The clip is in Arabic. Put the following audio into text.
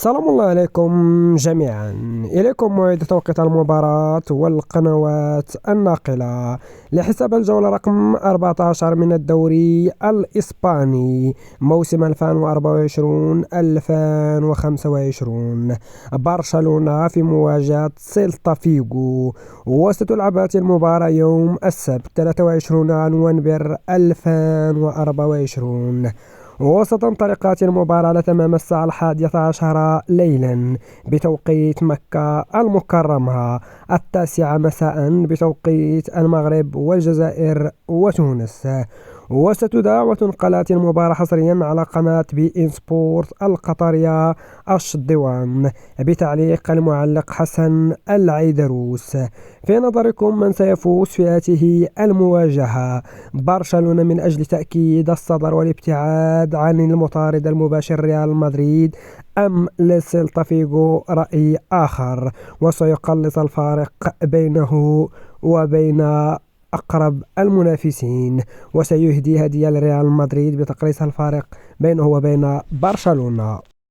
سلام الله عليكم جميعا. إليكم موعد توقيت المباراة والقنوات الناقلة لحساب الجولة رقم 14 من الدوري الإسباني موسم 2024-2025. برشلونة في مواجهة سيلتا فيغو، وستلعب هذه المباراة يوم السبت 23 نوفمبر 2024، وستنطلق هذه المباراة على تمام الساعة 11 ليلا بتوقيت مكة المكرمة، 9 مساء بتوقيت المغرب والجزائر وتونس. وستذاع وتنقل هذه المباراة حصريا على قناة بي إن سبورت القطرية الشضوان بتعليق المعلق حسن العيدروس. في نظركم من سيفوز في هذه المواجهة؟ برشلونة من أجل تأكيد الصدر والابتعاد عن المطارد المباشر ريال مدريد، أم لسيلتا فيغو رأي آخر وسيقلص الفارق بينه وبين أقرب المنافسين، وسيهدي هدية لريال مدريد بتقليص الفارق بينه وبين برشلونة؟